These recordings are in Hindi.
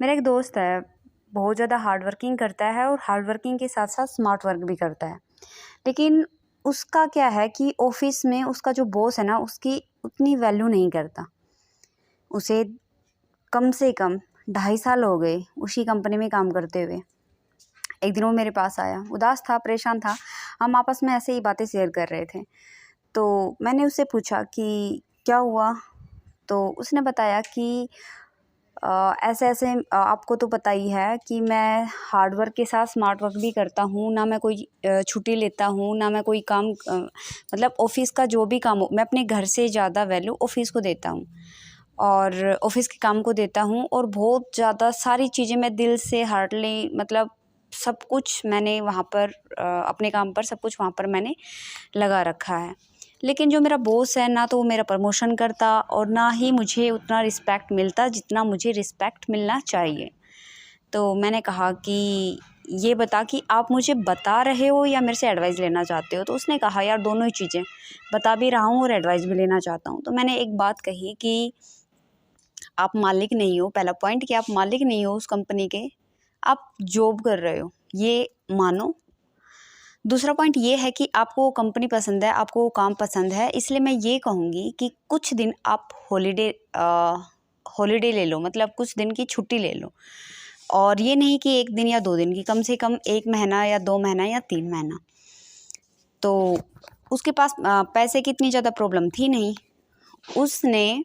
मेरा एक दोस्त है, बहुत ज़्यादा हार्ड वर्किंग करता है और हार्ड वर्किंग के साथ साथ स्मार्ट वर्क भी करता है। लेकिन उसका क्या है कि ऑफ़िस में उसका जो बॉस है ना, उसकी उतनी वैल्यू नहीं करता। उसे कम से कम 2.5 साल हो गए उसी कंपनी में काम करते हुए। एक दिन वो मेरे पास आया, उदास था, परेशान था। हम आपस में ऐसे ही बातें शेयर कर रहे थे। तो मैंने उससे पूछा कि क्या हुआ? तो उसने बताया कि ऐसे-ऐसे आपको तो पता ही है कि मैं हार्ड वर्क के साथ स्मार्ट वर्क भी करता हूँ, ना मैं कोई छुट्टी लेता हूँ, ना मैं कोई काम मतलब ऑफ़िस का जो भी काम हो, मैं अपने घर से ज़्यादा वैल्यू ऑफ़िस को देता हूँ और ऑफ़िस के काम को देता हूँ और बहुत ज़्यादा सारी चीज़ें मैं दिल से हार्डली मतलब सब कुछ मैंने वहाँ पर अपने काम पर सब कुछ वहाँ पर मैंने लगा रखा है। लेकिन जो मेरा बॉस है ना तो वो मेरा प्रमोशन करता और ना ही मुझे उतना रिस्पेक्ट मिलता जितना मुझे रिस्पेक्ट मिलना चाहिए। तो मैंने कहा कि ये बता कि आप मुझे बता रहे हो या मेरे से एडवाइस लेना चाहते हो? तो उसने कहा यार दोनों ही चीज़ें, बता भी रहा हूँ और एडवाइस भी लेना चाहता हूँ। तो मैंने एक बात कही कि आप मालिक नहीं हो, पहला पॉइंट कि आप मालिक नहीं हो उस कंपनी के, आप जॉब कर रहे हो, ये मानो। दूसरा पॉइंट ये है कि आपको वो कंपनी पसंद है, आपको वो काम पसंद है, इसलिए मैं ये कहूँगी कि कुछ दिन आप हॉलिडे ले लो, मतलब कुछ दिन की छुट्टी ले लो। और ये नहीं कि 1 दिन या 2 दिन की, कम से कम 1 महीना या 2 महीना या 3 महीना। तो उसके पास पैसे की इतनी ज़्यादा प्रॉब्लम थी नहीं। उसने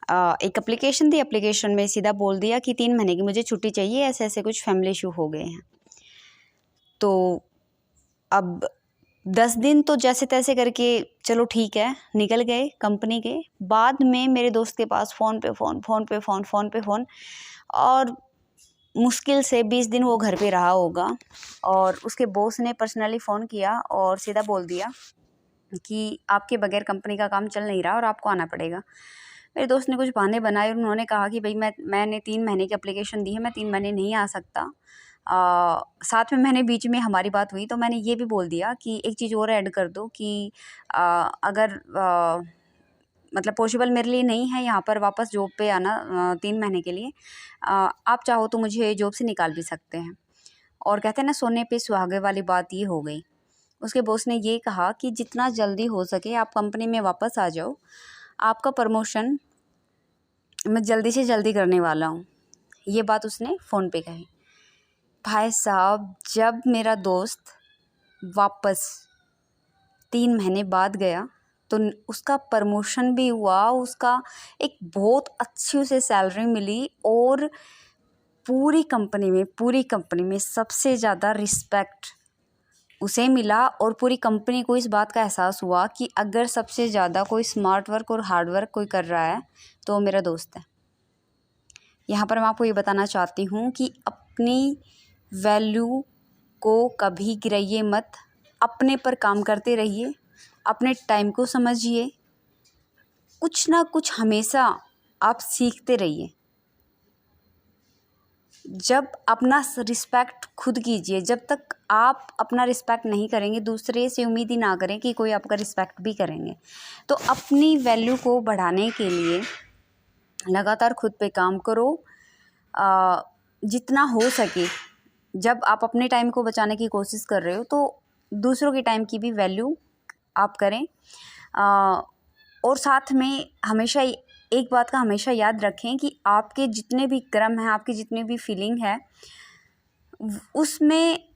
एक एप्लीकेशन दी, एप्लीकेशन में सीधा बोल दिया कि 3 महीने की मुझे छुट्टी चाहिए, ऐसे-ऐसे कुछ फैमिली इश्यू हो गए हैं। तो अब 10 दिन तो जैसे-तैसे करके चलो ठीक है, निकल गए कंपनी के। बाद में मेरे दोस्त के पास फ़ोन पे फ़ोन, फ़ोन पे फ़ोन, फ़ोन पे फ़ोन और मुश्किल से 20 दिन वो घर पे रहा होगा और उसके बॉस ने पर्सनली फ़ोन किया और सीधा बोल दिया कि आपके बगैर कंपनी का काम चल नहीं रहा और आपको आना पड़ेगा। मेरे दोस्त ने कुछ बहाने बनाए और उन्होंने कहा कि भई मैंने 3 महीने की एप्लीकेशन दी है, मैं 3 महीने नहीं आ सकता। 7वें महीने बीच में हमारी बात हुई तो मैंने ये भी बोल दिया कि एक चीज़ और ऐड कर दो कि अगर मतलब पॉसिबल मेरे लिए नहीं है यहाँ पर वापस जॉब पे आना 3 महीने के लिए। आप चाहो तो मुझे जॉब से निकाल भी सकते हैं। और कहते हैं ना सोने पे सुहागे वाली बात ये हो गई। उसके बॉस ने ये कहा कि जितना जल्दी हो सके आप कंपनी में वापस आ जाओ, आपका प्रमोशन मैं जल्दी से जल्दी करने वाला हूँ। ये बात उसने फ़ोन पे कही। भाई साहब जब मेरा दोस्त वापस 3 महीने बाद गया तो उसका प्रमोशन भी हुआ, उसका एक बहुत अच्छी उसे सैलरी मिली और पूरी कंपनी में सबसे ज़्यादा रिस्पेक्ट उसे मिला और पूरी कंपनी को इस बात का एहसास हुआ कि अगर सबसे ज़्यादा कोई स्मार्ट वर्क और हार्ड वर्क कोई कर रहा है तो वो मेरा दोस्त है। यहाँ पर मैं आपको ये बताना चाहती हूँ कि अपनी वैल्यू को कभी गिराइए मत, अपने पर काम करते रहिए, अपने टाइम को समझिए, कुछ ना कुछ हमेशा आप सीखते रहिए। जब अपना रिस्पेक्ट खुद कीजिए, जब तक आप अपना रिस्पेक्ट नहीं करेंगे दूसरे से उम्मीद ही ना करें कि कोई आपका रिस्पेक्ट भी करेंगे। तो अपनी वैल्यू को बढ़ाने के लिए लगातार खुद पे काम करो। जितना हो सके जब आप अपने टाइम को बचाने की कोशिश कर रहे हो तो दूसरों के टाइम की भी वैल्यू आप करें। और साथ में हमेशा एक बात का हमेशा याद रखें कि आपके जितने भी कर्म हैं, आपकी जितनी भी फीलिंग है उसमें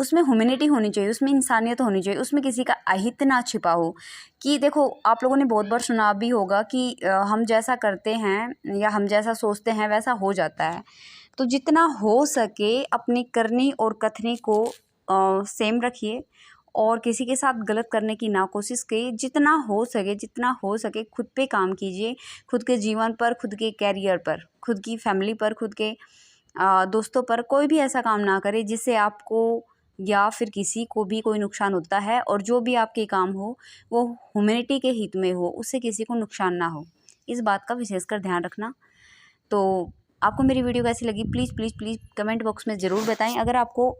उसमें ह्यूमैनिटी होनी चाहिए, उसमें इंसानियत होनी चाहिए, उसमें किसी का अहित ना छिपा हो। कि देखो आप लोगों ने बहुत बार सुना भी होगा कि हम जैसा करते हैं या हम जैसा सोचते हैं वैसा हो जाता है। तो जितना हो सके अपनी करनी और कथनी को सेम रखिए और किसी के साथ गलत करने की ना कोशिश कीजिए। जितना हो सके खुद पे काम कीजिए, खुद के जीवन पर, खुद के कैरियर पर, खुद की फैमिली पर, खुद के दोस्तों पर। कोई भी ऐसा काम ना करे जिससे आपको या फिर किसी को भी कोई नुकसान होता है और जो भी आपके काम हो वो ह्यूमैनिटी के हित में हो, उससे किसी को नुकसान ना हो। इस बात का विशेषकर ध्यान रखना। तो आपको मेरी वीडियो कैसी लगी please please please comment box में ज़रूर बताएं। अगर आपको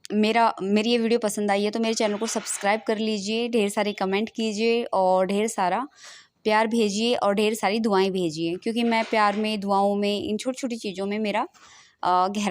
मेरी ये वीडियो पसंद आई है तो मेरे चैनल को सब्सक्राइब कर लीजिए, ढेर सारे कमेंट कीजिए और ढेर सारा प्यार भेजिए और ढेर सारी दुआएं भेजिए, क्योंकि मैं प्यार में, दुआओं में, इन छोटी छोटी चीज़ों में मेरा गहरा